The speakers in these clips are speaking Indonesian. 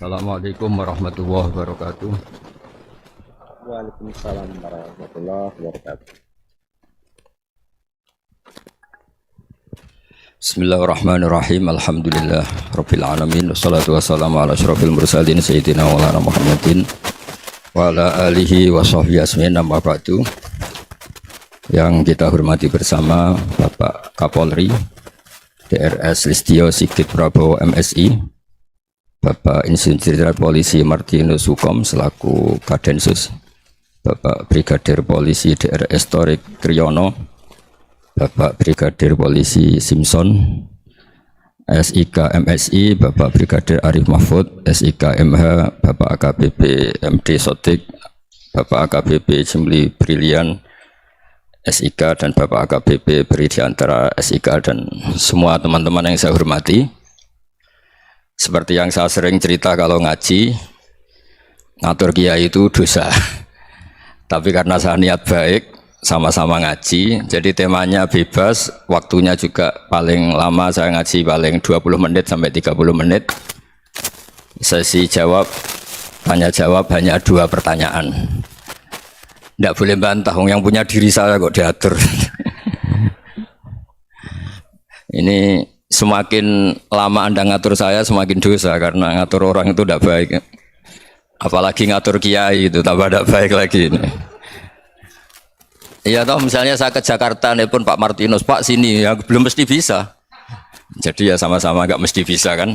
Assalamualaikum warahmatullahi wabarakatuh. Waalaikumsalam warahmatullahi wabarakatuh. Bismillahirrahmanirrahim. Alhamdulillah rabbil alamin. Wassalatu wassalamu ala asyrofil mursalin sayyidina wa ala Muhammadin wa ala alihi wa sahbihi asmin. Amma ba'du. Yang kita hormati bersama Bapak Kapolri DRS Listio Sigit Prabowo MSI, Bapak Insinyur Jenderal Polisi Martinus Hukom selaku Kadensus, Bapak Brigadir Polisi DRS Torik Kriyono, Bapak Brigadir Polisi Simpson, SIK MSI, Bapak Brigadir Arif Mahfud, SIK MH, Bapak AKBP MD Sotik, Bapak AKBP Jimli Brilian, SIK, dan Bapak AKBP Beri Diantara SIK, dan semua teman-teman yang saya hormati. Seperti yang saya sering cerita, kalau ngaji ngatur kiai itu dosa. Tapi karena saya niat baik, sama-sama ngaji, jadi temanya bebas, waktunya juga paling lama saya ngaji paling 20 menit sampai 30 menit. Sesi jawab, tanya jawab hanya 2 pertanyaan. Tidak boleh bantah, yang punya diri saya kok diatur. Ini semakin lama Anda ngatur saya, semakin dosa, karena ngatur orang itu tidak baik. Apalagi ngatur kiai itu tambah tidak baik lagi ini. Ya toh, misalnya saya ke Jakarta, nelpon Pak Martinus, Pak sini, ya belum mesti bisa. Jadi ya sama-sama nggak mesti bisa kan.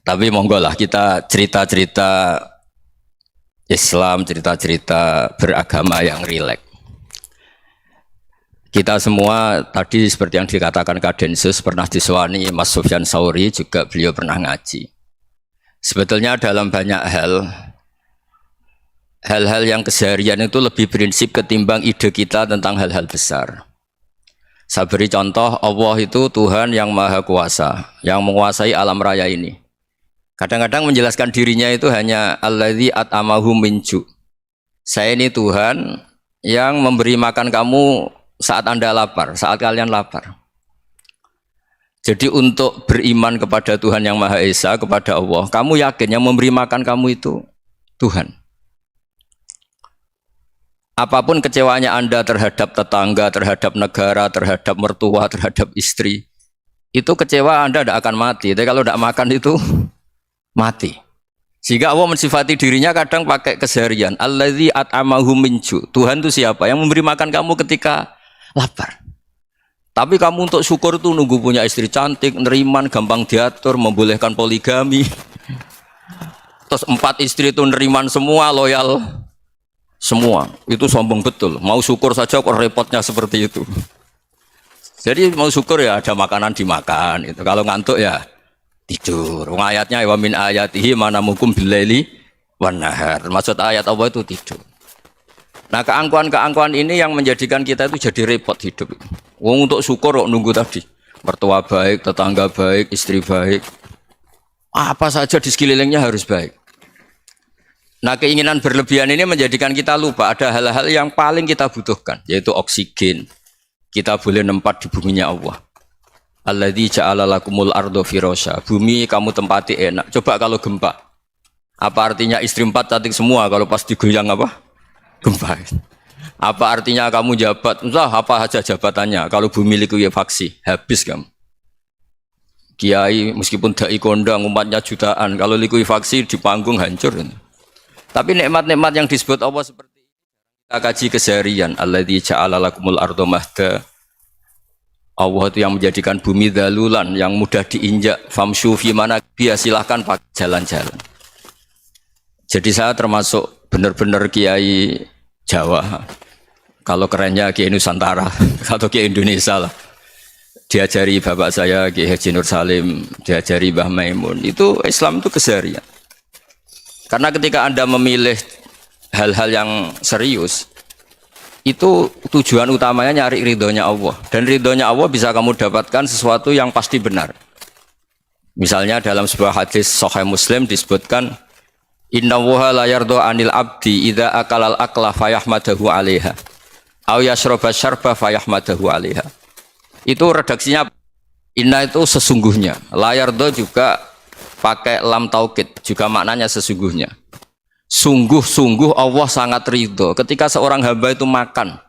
Tapi monggo lah kita cerita-cerita Islam, cerita-cerita beragama yang rileks. Kita semua tadi seperti yang dikatakan Kadensus pernah disewani Mas Sufyan Sauri, juga beliau pernah ngaji. Sebetulnya dalam banyak hal-hal yang keseharian itu lebih prinsip ketimbang ide kita tentang hal-hal besar. Saya beri contoh, Allah itu Tuhan yang Maha Kuasa, yang menguasai alam raya ini. Kadang-kadang menjelaskan dirinya itu hanya alladzi at'amahu min ju'. Saya ini Tuhan yang memberi makan kamu saat Anda lapar, saat kalian lapar. Jadi untuk beriman kepada Tuhan yang Maha Esa, kepada Allah, kamu yakin yang memberi makan kamu itu Tuhan. Apapun kecewanya Anda terhadap tetangga, terhadap negara, terhadap mertua, terhadap istri, itu kecewa Anda tidak akan mati. Tapi kalau tidak makan itu mati. Sehingga Allah mensifati dirinya kadang pakai keseharian. Alladzi at'amahu min ju'. Tuhan itu siapa? Yang memberi makan kamu ketika lapar. Tapi kamu untuk syukur itu nunggu punya istri cantik, neriman, gampang diatur, membolehkan poligami. Terus 4 istri itu neriman semua, loyal semua. Itu sombong betul. Mau syukur saja kok repotnya seperti itu. Jadi mau syukur ya ada makanan dimakan. Itu kalau ngantuk ya tidur. Ayatnya wa min ayatihi manamukum billaili wan nahar. Maksud ayat Allah itu tidur. Nah, keangkuhan-keangkuhan ini yang menjadikan kita itu jadi repot hidup. Wong untuk syukur kok nunggu tadi. Mertua baik, tetangga baik, istri baik. Apa saja di sekelilingnya harus baik. Nah, keinginan berlebihan ini menjadikan kita lupa ada hal-hal yang paling kita butuhkan, yaitu oksigen. Kita boleh nempat di buminya Allah. Alladzi ja'ala lakumul ardo firasya. Bumi kamu tempati enak. Coba kalau gempa. Apa artinya istri 4 cantik semua kalau pas digoyang apa? Gempa. Apa artinya kamu jabat? Entah apa saja jabatannya. Kalau bumi likuifaksi, habis kamu. Kiai meskipun dai kondang umatnya jutaan, kalau likuifaksi di panggung hancur. Tapi nikmat-nikmat yang disebut Allah seperti ini kita kaji keseharian. Alladzi ja'ala lakumul ardo mahda. Allah itu yang menjadikan bumi dalulan, yang mudah diinjak. Famshu fi mana biya, silahkan pakai jalan-jalan. Jadi saya termasuk benar-benar kiai Jawa. Kalau kerennya Kiai Nusantara atau Kiai Indonesia lah. Diajari bapak saya Kiai Haji Nur Salim, diajari Mbah Maimun. Itu Islam itu keseharian. Karena ketika Anda memilih hal-hal yang serius, itu tujuan utamanya nyari ridhonya Allah. Dan ridhonya Allah bisa kamu dapatkan sesuatu yang pasti benar. Misalnya dalam sebuah hadis Sahih Muslim disebutkan, Inna woha la yardo anil abdi idha akalal akla fayahmadahu alaiha aw yashroba syarba fayahmadahu alaiha. Itu redaksinya, inna itu sesungguhnya, la yardo juga pakai lam taukid juga maknanya sesungguhnya. Sungguh-sungguh Allah sangat ridho ketika seorang hamba itu makan.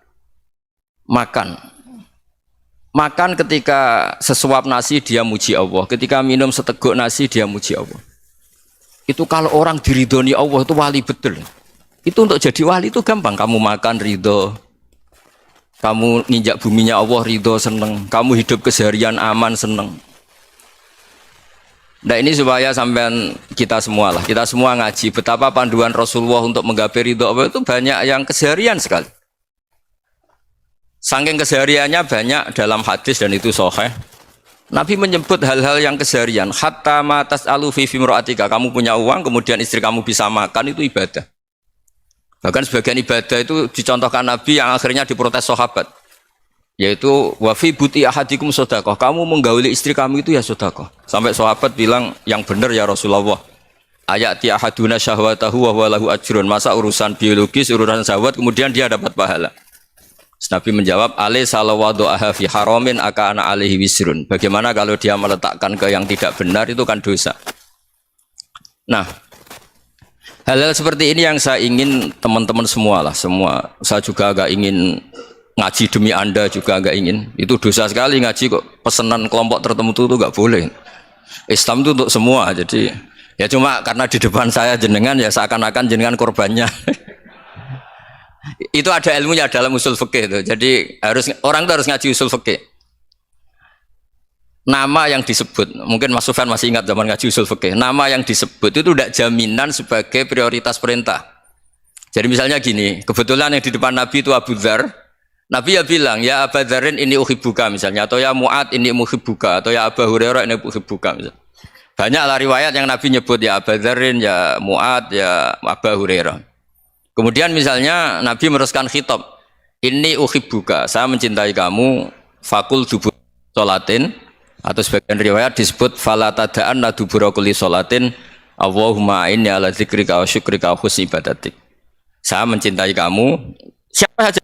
Makan ketika sesuap nasi dia muji Allah, ketika minum seteguk nasi dia muji Allah. Itu kalau orang diridhoni Allah itu wali betul. Itu untuk jadi wali itu gampang, kamu makan ridho. Kamu nginjak buminya Allah ridho seneng, kamu hidup keseharian aman seneng. Nah ini supaya sampean kita semua ngaji betapa panduan Rasulullah untuk menggapai ridho Allah itu banyak yang keseharian sekali. Saking kesehariannya banyak dalam hadis dan itu sahih. Nabi menyebut hal-hal yang keseharian. Hatta ma tas'alu fi imra'atika, kamu punya uang kemudian istri kamu bisa makan itu ibadah. Bahkan sebagian ibadah itu dicontohkan Nabi yang akhirnya diprotes sahabat. Yaitu wa fi buti ahadikum sedekah, kamu menggauli istri kamu itu ya sedekah. Sampai sahabat bilang yang benar ya Rasulullah. Ayati ahaduna syahwatahu wa huwa lahu ajrun. Masa urusan biologis, urusan syahwat kemudian dia dapat pahala. Nabi menjawab, alai salawadu'aha fi haramin akana alaihi wisrun. Bagaimana kalau dia meletakkan ke yang tidak benar itu kan dosa. Nah, hal-hal seperti ini yang saya ingin teman-teman semua lah, semua. Saya juga agak ingin ngaji demi Anda juga agak ingin. Itu dosa sekali ngaji kok pesanan kelompok tertentu itu gak boleh. Islam itu untuk semua. Jadi ya cuma karena di depan saya jenengan ya seakan-akan jenengan korbannya. Itu ada ilmunya dalam usul fikih itu. Jadi orang itu harus ngaji usul fikih. Nama yang disebut, mungkin Mas Sufyan masih ingat zaman ngaji usul fikih. Nama yang disebut itu tidak jaminan sebagai prioritas perintah. Jadi misalnya gini, kebetulan yang di depan Nabi itu Abu Dzar. Nabi ya bilang, ya Abu Dzarin ini uhibbuka misalnya, atau ya Mu'ad ini uhibbuka, atau ya Abu Hurairah ini uhibbuka misalnya. Banyaklah riwayat yang Nabi nyebut ya Abu Dzarin, ya Mu'ad, ya Abu Hurairah. Kemudian misalnya Nabi meneruskan khitab, ini uhibbuka, saya mencintai kamu, fakul dubur sholatin, atau sebagian riwayat disebut fala tada'anna dubura kulli sholatin, Allahumma inni ala dzikrika wa syukrika wa husni ibadatik. Saya mencintai kamu, siapa saja,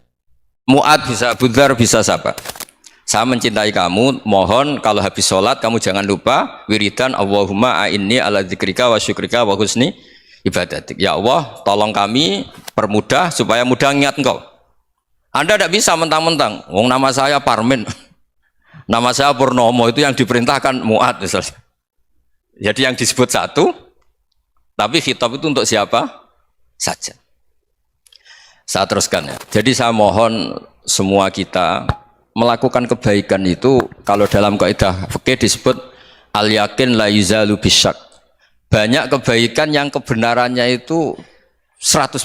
Mu'ad bisa, Budzar bisa siapa. Saya mencintai kamu, mohon kalau habis sholat kamu jangan lupa wiridan Allahumma a'inni ala dzikrika wa syukrika wa husni ibadatik. Ya Allah, tolong kami permudah supaya mudah ingat engkau. Anda tidak bisa mentang-mentang, wong nama saya Parmin, nama saya Purnomo, itu yang diperintahkan Mu'ad misalnya. Jadi yang disebut satu, tapi khitab itu untuk siapa saja. Saya teruskan ya. Jadi saya mohon semua kita melakukan kebaikan itu, kalau dalam kaidah fikih disebut al yakin la yuzalu bisyak. Banyak kebaikan yang kebenarannya itu 100%.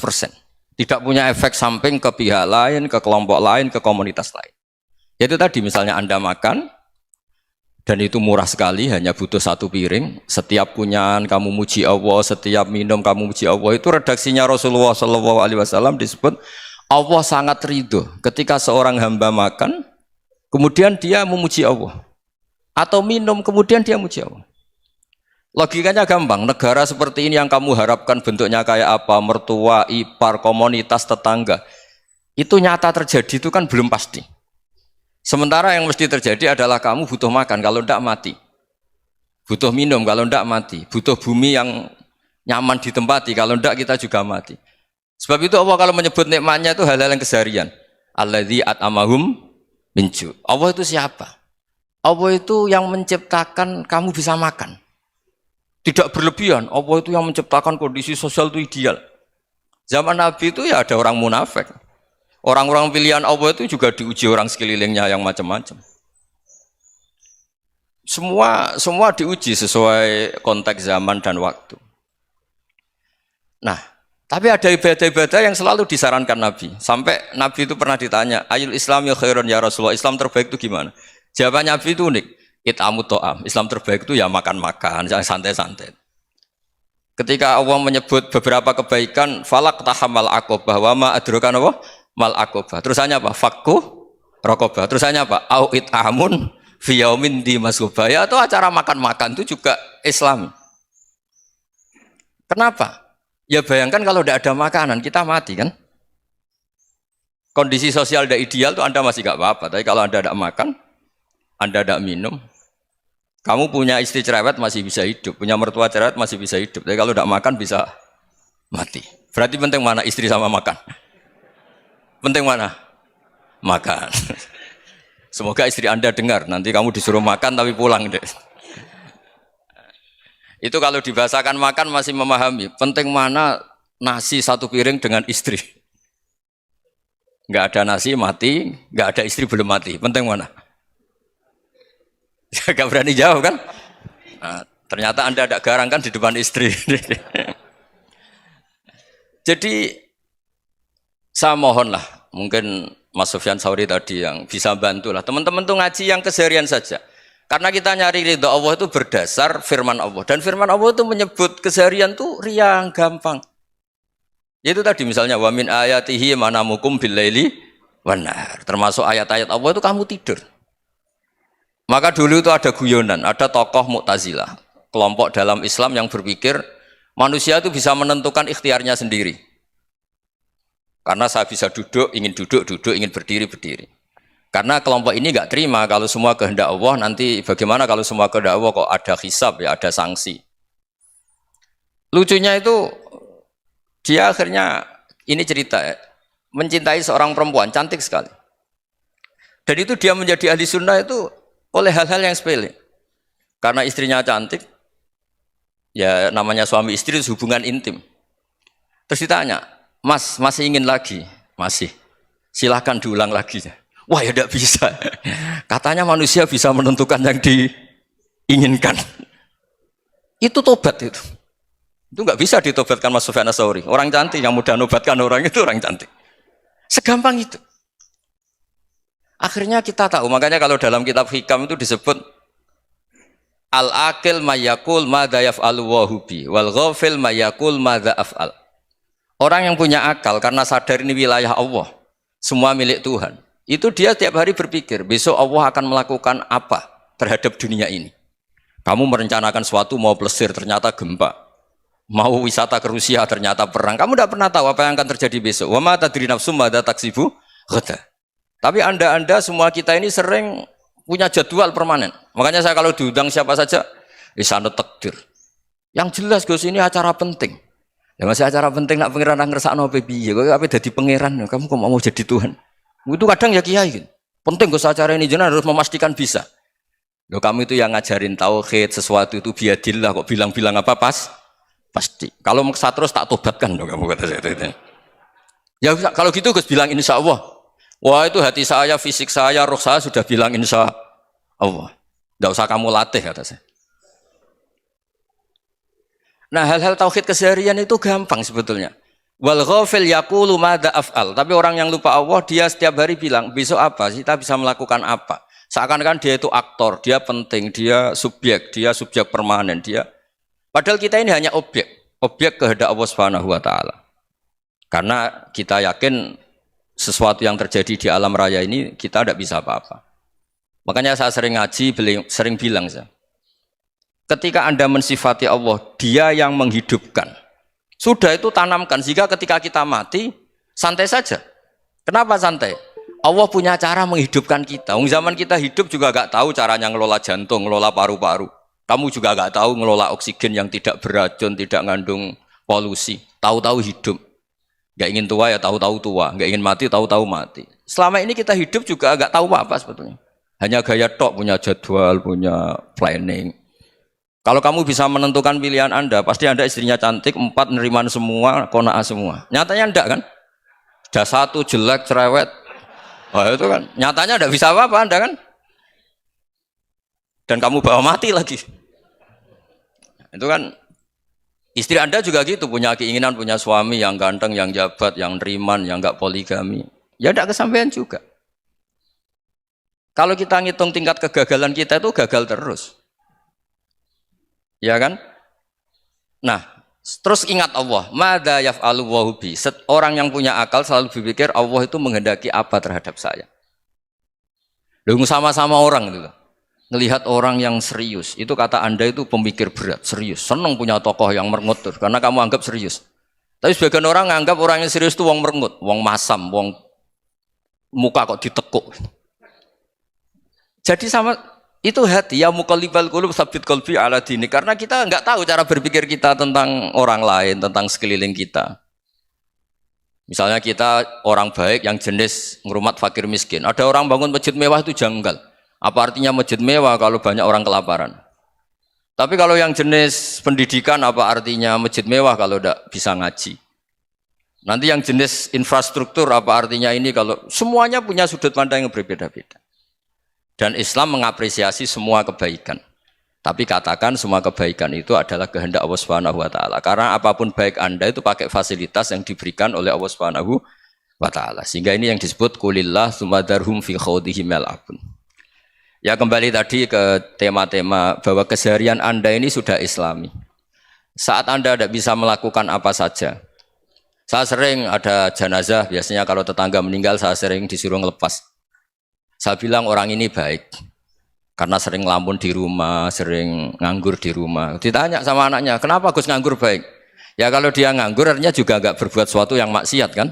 Tidak punya efek samping ke pihak lain, ke kelompok lain, ke komunitas lain. Yaitu tadi misalnya Anda makan, dan itu murah sekali, hanya butuh satu piring. Setiap kunyahan kamu muji Allah, setiap minum kamu muji Allah. Itu redaksinya Rasulullah SAW disebut Allah sangat ridho ketika seorang hamba makan, kemudian dia memuji Allah. Atau minum, kemudian dia memuji Allah. Logikanya gampang, negara seperti ini yang kamu harapkan bentuknya kayak apa, mertua, ipar, komunitas, tetangga, itu nyata terjadi itu kan belum pasti. Sementara yang mesti terjadi adalah kamu butuh makan, kalau tidak mati. Butuh minum, kalau tidak mati. Butuh bumi yang nyaman ditempati, kalau tidak kita juga mati. Sebab itu Allah kalau menyebut nikmatnya itu hal-hal yang keseharian. Alladzi at'amahum min ju'. Allah itu siapa? Allah itu yang menciptakan kamu bisa makan. Tidak berlebihan, Allah itu yang menciptakan kondisi sosial itu ideal. Zaman Nabi itu ya ada orang munafik. Orang-orang pilihan Allah itu juga diuji orang sekelilingnya yang macam-macam. Semua diuji sesuai konteks zaman dan waktu. Nah, tapi ada ibadah-ibadah yang selalu disarankan Nabi. Sampai Nabi itu pernah ditanya, ayul Islam ya khairun ya Rasulullah, Islam terbaik itu gimana? Jawaban Nabi itu unik. It'amu to'am, Islam terbaik itu ya makan-makan, jangan santai-santai. Ketika Allah menyebut beberapa kebaikan, falak tahamal aqobah, wa ma adrokan apa? Mal aqobah. Terusannya apa? Fakku rokobah. Terusannya apa? Au it'amun fi yaumin di masubah. Ya itu acara makan-makan itu juga Islam. Kenapa? Ya bayangkan kalau tidak ada makanan, kita mati kan? Kondisi sosial tidak ideal itu Anda masih gak apa-apa, tapi kalau Anda tidak makan, Anda tidak minum, Kamu punya istri cerewet masih bisa hidup, punya mertua cerewet masih bisa hidup. Tapi kalau tidak makan bisa mati. Berarti penting mana istri sama makan? Penting mana? Makan. Semoga istri Anda dengar. Nanti kamu disuruh makan tapi pulang deh. Itu kalau dibahasakan makan masih memahami. Penting mana nasi satu piring dengan istri. Nggak ada nasi mati, nggak ada istri belum mati. Penting mana? Gak berani jawab kan? Nah, ternyata Anda ada garang kan di depan istri. Jadi saya mohonlah, mungkin Mas Sufyan Sauri tadi yang bisa bantulah. Teman-teman tuh ngaji yang keseharian saja. Karena kita nyari ridho Allah itu berdasar firman Allah. Dan firman Allah itu menyebut keseharian tuh riang, gampang. Itu tadi misalnya wa min ayatihi manamukum billaili wan nahar. Termasuk ayat-ayat Allah itu kamu tidur. Maka dulu itu ada guyonan, ada tokoh Mu'tazilah, kelompok dalam Islam yang berpikir manusia itu bisa menentukan ikhtiarnya sendiri. Karena saya bisa duduk, duduk, ingin berdiri, berdiri. Karena kelompok ini nggak terima kalau semua kehendak Allah, nanti bagaimana kalau semua kehendak Allah kok ada hisab, ya ada sanksi. Lucunya itu, dia akhirnya, ini cerita ya, mencintai seorang perempuan, cantik sekali. Dan itu dia menjadi ahli sunnah itu oleh hal-hal yang sepele. Karena istrinya cantik, ya namanya suami istri itu hubungan intim. Terus ditanya, Mas, masih ingin lagi? Masih. Silahkan diulang lagi. Wah ya tidak bisa. Katanya manusia bisa menentukan yang diinginkan. Itu tobat itu. Itu nggak bisa ditobatkan Mas Sufyan Ats-Tsauri. Orang cantik yang mudah nobatkan orang itu orang cantik. Segampang itu. Akhirnya kita tahu, makanya kalau dalam kitab Hikam itu disebut al-aqil mayakul madza yaf'alu wa hubi wal ghafil mayakul madza af'al. Orang yang punya akal karena sadar ini wilayah Allah, semua milik Tuhan. Itu dia tiap hari berpikir, besok Allah akan melakukan apa terhadap dunia ini. Kamu merencanakan suatu mau plesir ternyata gempa. Mau wisata ke Rusia ternyata perang. Kamu tidak pernah tahu apa yang akan terjadi besok. Wa ma tadri nafsum madza taksibu ghadan. Tapi anda semua kita ini sering punya jadwal permanen. Makanya saya kalau diundang siapa saja, sanad takdir. Yang jelas Gus ini acara penting. Ya masih acara penting nak pangeran ngersakno piye? Kowe ape dadi pangeran? Kamu kok mau jadi Tuhan? Itu kadang ya kiai gitu. Penting Gus acara ini jenengan harus memastikan bisa. Loh kamu itu yang ngajarin tauhid, sesuatu itu biadillah kok bilang-bilang apa pasti. Kalau maksa terus tak tobatkan dong kamu kata saya itu. Ya kalau gitu Gus bilang insya Allah. Wah itu hati saya, fisik saya, roh saya sudah bilang insya Allah. Tidak usah kamu latih kata saya. Nah hal-hal tauhid keseharian itu gampang sebetulnya. Wal ghafil yaqulu madza af'al. Tapi orang yang lupa Allah dia setiap hari bilang besok apa? Kita bisa melakukan apa? Seakan-akan dia itu aktor, dia penting, dia subjek permanen, dia. Padahal kita ini hanya objek kehendak Allah Subhanahu wa taala. Karena kita yakin sesuatu yang terjadi di alam raya ini kita tidak bisa apa-apa. Makanya saya sering ngaji, sering bilang saya, ketika Anda mensifati Allah, Dia yang menghidupkan. Sudah itu tanamkan sehingga ketika kita mati santai saja. Kenapa santai? Allah punya cara menghidupkan kita. Zaman kita hidup juga gak tahu caranya ngelola jantung, ngelola paru-paru. Kamu juga gak tahu ngelola oksigen yang tidak beracun, tidak mengandung polusi. Tahu-tahu hidup. Gak ingin tua ya tahu-tahu tua, gak ingin mati tahu-tahu mati. Selama ini kita hidup juga agak tahu apa sebetulnya. Hanya gaya tok, punya jadwal, punya planning. Kalau kamu bisa menentukan pilihan Anda, pasti Anda istrinya cantik, 4 neriman semua, qanaah semua. Nyatanya enggak kan? Sudah 1 jelek, cerewet. Wah itu kan, nyatanya enggak bisa apa-apa Anda kan? Dan kamu bawa mati lagi. Itu kan. Istri Anda juga gitu, punya keinginan, punya suami yang ganteng, yang jabat, yang neriman, yang enggak poligami. Ya enggak kesampaian juga. Kalau kita ngitung tingkat kegagalan kita itu gagal terus. Ya kan? Nah, terus ingat Allah, madza yaf'alu wa hubi. Orang yang punya akal selalu berpikir Allah itu menghendaki apa terhadap saya. Lalu sama-sama orang itu loh. Ngelihat orang yang serius, itu kata Anda itu pemikir berat, serius. Senang punya tokoh yang merengut karena kamu anggap serius. Tapi sebagian orang anggap orang yang serius itu wong merengut, wong masam, wong muka kok ditekuk. Jadi sama Itu hati, ya muqallibal qulub tsabbit qalbi ala dini. Karena kita nggak tahu cara berpikir kita tentang orang lain, tentang sekeliling kita. Misalnya kita orang baik yang jenis ngrumat fakir miskin. Ada orang bangun masjid mewah itu janggal. Apa artinya masjid mewah kalau banyak orang kelaparan? Tapi kalau yang jenis pendidikan apa artinya masjid mewah kalau tidak bisa ngaji? Nanti yang jenis infrastruktur apa artinya ini kalau semuanya punya sudut pandang yang berbeda-beda. Dan Islam mengapresiasi semua kebaikan. Tapi katakan semua kebaikan itu adalah kehendak Allah Subhanahu wa taala. Karena apapun baik Anda itu pakai fasilitas yang diberikan oleh Allah Subhanahu wa taala. Sehingga ini yang disebut qulillah tsumadarhum fi khawdihim yal'abun. Ya kembali tadi ke tema-tema bahwa keseharian Anda ini sudah Islami. Saat Anda tidak bisa melakukan apa saja. Saya sering ada jenazah, biasanya kalau tetangga meninggal saya sering disuruh ngelepas. Saya bilang orang ini baik karena sering ngelamun di rumah, sering nganggur di rumah. Ditanya sama anaknya, kenapa Gus nganggur baik? Ya kalau dia nganggur artinya juga enggak berbuat sesuatu yang maksiat kan?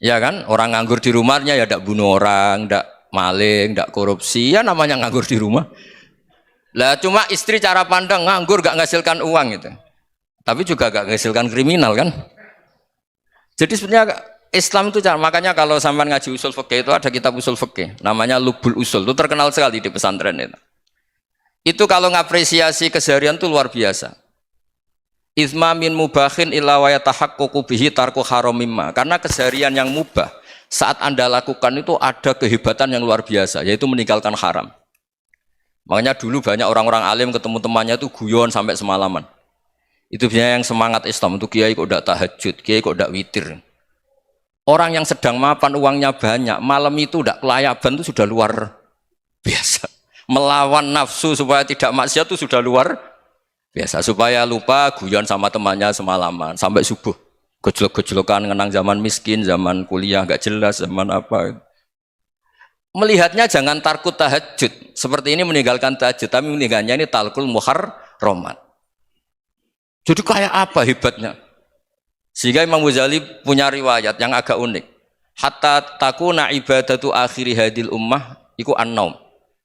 Ya kan? Orang nganggur di rumahnya ya enggak bunuh orang, enggak maling, enggak korupsi, ya namanya nganggur di rumah. Lah cuma istri cara pandang nganggur enggak menghasilkan uang gitu. Tapi juga enggak menghasilkan kriminal kan? Jadi sebenarnya Islam itu makanya kalau sampai ngaji usul fikih itu ada kitab usul fikih namanya Lubul Usul, itu terkenal sekali di pesantren itu. Itu kalau ngapresiasi keseharian itu luar biasa. Izma min mubahin illa wa yatahaqqaqu bihi tarku haramimma. Karena keseharian yang mubah saat Anda lakukan itu ada kehebatan yang luar biasa, yaitu meninggalkan haram. Makanya dulu banyak orang-orang alim ketemu temannya itu guyon sampai semalaman. Itu biasanya yang semangat Islam itu kiai kok ndak tahajud, kiai kok ndak witir. Orang yang sedang mapan uangnya banyak, malam itu tidak kelayaban itu sudah luar biasa. Melawan nafsu supaya tidak maksiat itu sudah luar biasa. Supaya lupa guyon sama temannya semalaman sampai subuh. Gejolok-gejolokan ngenang zaman miskin, zaman kuliah nggak jelas, zaman apa. Melihatnya jangan tarkut tahajud. Seperti ini meninggalkan tahajud, tapi meninggalnya ini talkul muharramat. Jadi kayak apa hebatnya? Sehingga Imam Ghazali punya riwayat yang agak unik. Hatta takuna ibadatu akhiri hadil ummah iku an-naum.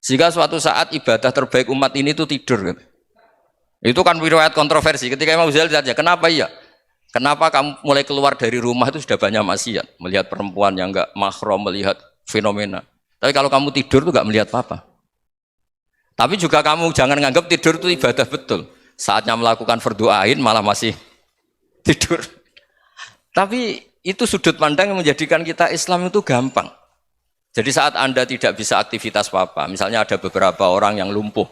Sehingga suatu saat ibadah terbaik umat ini itu tidur. Itu kan riwayat kontroversi. Ketika Imam Ghazali tanya, kenapa iya? Kenapa kamu mulai keluar dari rumah itu sudah banyak maksiat? Melihat perempuan yang enggak mahram, melihat fenomena. Tapi kalau kamu tidur itu enggak melihat apa-apa. Tapi juga kamu jangan nganggap tidur itu ibadah betul. Saatnya melakukan fardhu ain malah masih tidur. Tapi itu sudut pandang yang menjadikan kita Islam itu gampang. Jadi saat Anda tidak bisa aktivitas apa-apa, misalnya ada beberapa orang yang lumpuh.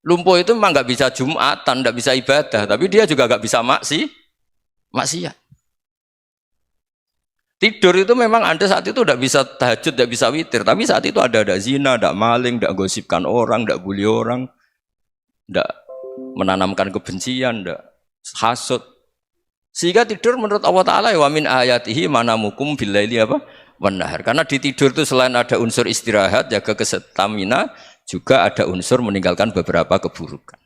Lumpuh itu memang nggak bisa Jumatan, nggak bisa ibadah, tapi dia juga nggak bisa maksiat. Tidur itu memang Anda saat itu tidak bisa tahajud, tidak bisa witir, tapi saat itu ada zina, ada maling, tidak gosipkan orang, tidak bully orang, tidak menanamkan kebencian, tidak hasud. Sehingga tidur menurut Allah Ta'ala wa min ayatihi manamukum billaili apa? Wanahar. Karena di tidur itu selain ada unsur istirahat, jaga kestamina, juga ada unsur meninggalkan beberapa keburukan.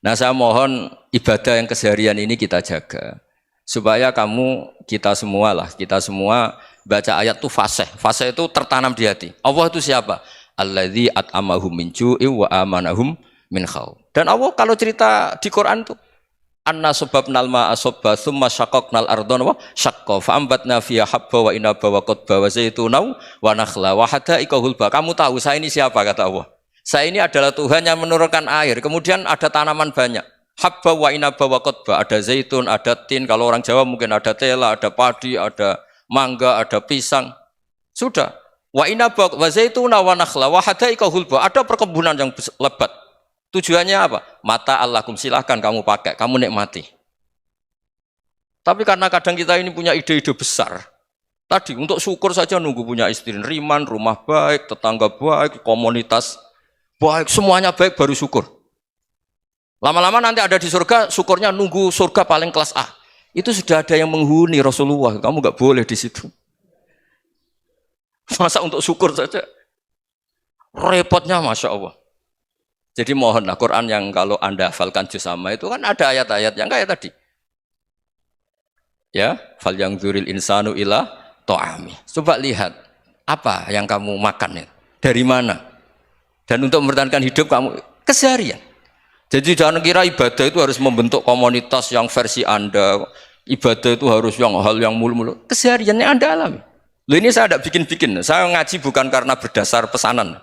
Nah saya mohon ibadah yang keseharian ini kita jaga. Supaya kita semua baca ayat itu fasih. Fasih itu tertanam di hati. Allah itu siapa? Alladzi at'amahum min ju'i wa amanahum min khauf. Dan Allah kalau cerita di Quran itu anna sababnal ma'a sabba thumma syaqaqnal ardha wa syaqqa fa ambatna fiha habba wa inaba wa qadba wa zaituna wa nakhla wa hadaika hulba. Kamu tahu saya ini siapa kata Allah? Saya ini adalah Tuhan yang menurunkan air, kemudian ada tanaman banyak. Habba wa inaba wa qadba, ada zaitun, ada tin, kalau orang Jawa mungkin ada tela, ada padi, ada mangga, ada pisang. Sudah. Wa inaba wa zaituna wa nakhla wa hadaika hulba, ada perkebunan yang lebat. Tujuannya apa? Mata Allahkum, silahkan kamu pakai, kamu nikmati. Tapi karena kadang kita ini punya ide-ide besar. Tadi untuk syukur saja nunggu punya istri riman, rumah baik, tetangga baik, komunitas baik, semuanya baik baru syukur. Lama-lama nanti ada di surga, syukurnya nunggu surga paling kelas A. Itu sudah ada yang menghuni Rasulullah, kamu nggak boleh di situ. Masa untuk syukur saja? Repotnya Masya Allah. Jadi mohonlah Quran yang kalau Anda hafalkan juz sama itu kan ada ayat-ayat yang kayak tadi. Ya, fal yang dzuril insanu ila ta'ami. Coba lihat apa yang kamu makan ya. Dari mana? Dan untuk mempertahankan hidup kamu keseharian. Jadi jangan kira ibadah itu harus membentuk komunitas yang versi Anda. Ibadah itu harus yang hal yang mulu-mulu. Kesehariannya Anda alami. Loh ini saya tidak bikin-bikin. Saya ngaji bukan karena berdasar pesanan.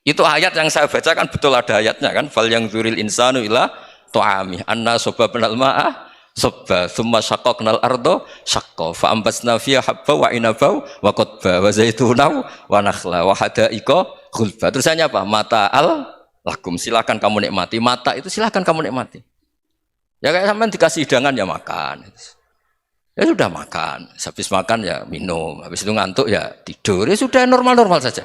Itu ayat yang saya baca kan betul ada ayatnya kan. Fal yang zuril insanu ila tu'ami. Anna sobabnal ma'ah sobba. Thumma syaqaqnal ardo syaqqa. Fa'ambasna fiya habba wa inabau wa qodba. Wa zaitunau wa nakhla wa hadaika khulba. Terusannya apa? Mata'al lakum, silakan kamu nikmati. Mata itu silakan kamu nikmati. Ya kayak sampean dikasih hidangan ya makan. Ya sudah makan. Habis makan ya minum. Habis itu ngantuk ya tidur. Ya sudah normal-normal saja.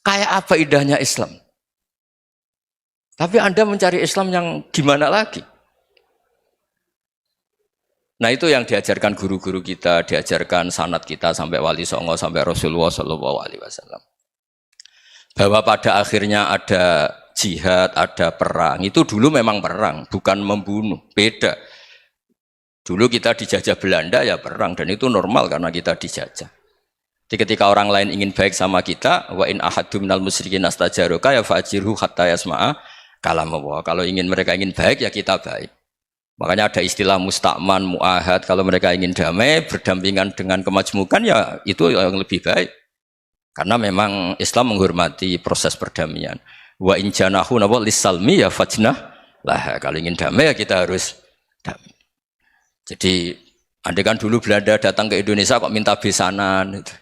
Kayak apa indahnya Islam. Tapi Anda mencari Islam yang gimana lagi? Nah itu yang diajarkan guru-guru kita, diajarkan sanad kita sampai Wali Songo, sampai Rasulullah SAW. Bahwa pada akhirnya ada jihad, ada perang. Itu dulu memang perang, bukan membunuh. Beda. Dulu kita dijajah Belanda ya perang, dan itu normal karena kita dijajah. Jadi ketika orang lain ingin baik sama kita, wa in ahadum minal musyrikin astajaruka ya fa'jirhu hatta yasma'a kalam Allah. Kalau mereka ingin baik ya kita baik. Makanya ada istilah mustakman, mu'ahad. Kalau mereka ingin damai, berdampingan dengan kemajmukan ya itu yang lebih baik. Karena memang Islam menghormati proses perdamaian. Wa in janahu nawa lisalmi ya fajnah lah. Kalau ingin damai ya kita harus damai. Jadi andai kan dulu Belanda datang ke Indonesia kok minta besanan gitu.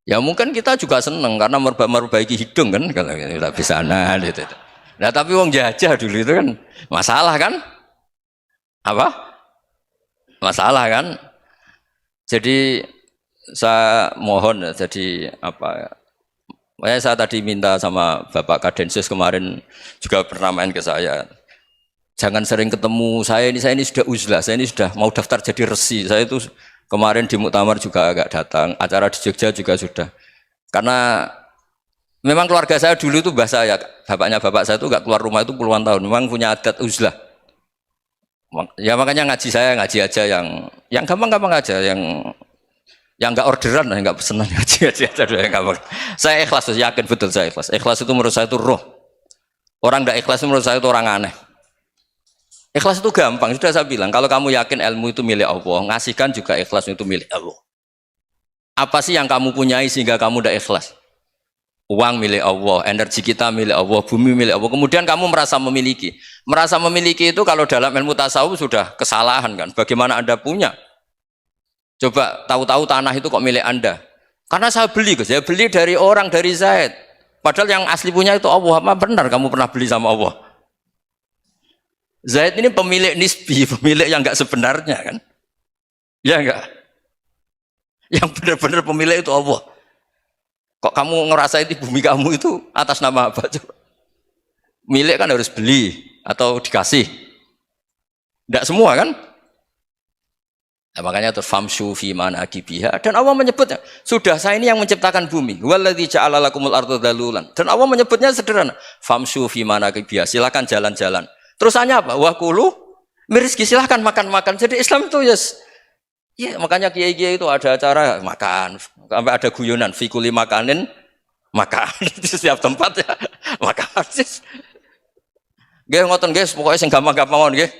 Ya mungkin kita juga seneng karena memperbaiki hidung kan kalau minta besanan gitu. Nah tapi wong jajah dulu itu kan masalah kan? Apa? Masalah kan? Jadi saya mohon jadi apa? Saya tadi minta sama Bapak Kadensus kemarin juga pernah main ke saya. Jangan sering ketemu saya ini sudah uzlah, saya ini sudah mau daftar jadi resi. Saya itu kemarin di muktamar juga agak datang, acara di Jogja juga sudah. Karena memang keluarga saya dulu itu bahasa ya, bapaknya bapak saya itu nggak keluar rumah itu puluhan tahun. Memang punya adat uzlah. Ya makanya ngaji aja yang gampang-gampang aja, yang nggak orderan, yang nggak pesenan ngaji aja dulu yang gampang. Saya ikhlas, yakin betul saya ikhlas. Ikhlas itu menurut saya itu roh. Orang nggak ikhlas itu menurut saya itu orang aneh. Ikhlas itu gampang, sudah saya bilang. Kalau kamu yakin ilmu itu milik Allah, ngasihkan juga ikhlas itu milik Allah. Apa sih yang kamu punyai sehingga kamu tidak ikhlas? Uang milik Allah, energi kita milik Allah, bumi milik Allah. Kemudian kamu merasa memiliki. Merasa memiliki itu kalau dalam ilmu tasawuf sudah kesalahan kan. Bagaimana Anda punya? Coba tahu-tahu tanah itu kok milik Anda. Karena saya beli, saya beli dari orang, dari Zaid. Padahal yang asli punya itu Allah. Apa benar kamu pernah beli sama Allah? Zaid ini pemilik nisbi, pemilik yang enggak sebenarnya kan? Ya enggak? Yang benar-benar pemilik itu Allah. Kok kamu ngerasa itu bumi kamu itu atas nama apa? Coba. Milik kan harus beli atau dikasih. Enggak semua kan? Nah, makanya terus famshu fi manakibiha, dan Allah menyebutnya, sudah saya ini yang menciptakan bumi. Waladzi ja'ala lakumul arda dalulan. Dan Allah menyebutnya sederhana, famshu fi manakibiha, silakan jalan-jalan. Terusannya apa? Wa kulu mirizki, silahkan makan-makan. Jadi Islam itu ya makanya kiai-kiai itu ada acara makan, sampai ada guyonan fikuli makanin makan di setiap tempat ya makan. Nggih ngoten guys, pokoknya sing gampang-gampang mawon nggih.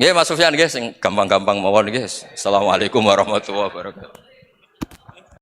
Nggih Mas Sufyan nggih sing gampang-gampang mawon nggih. Assalamualaikum warahmatullahi wabarakatuh.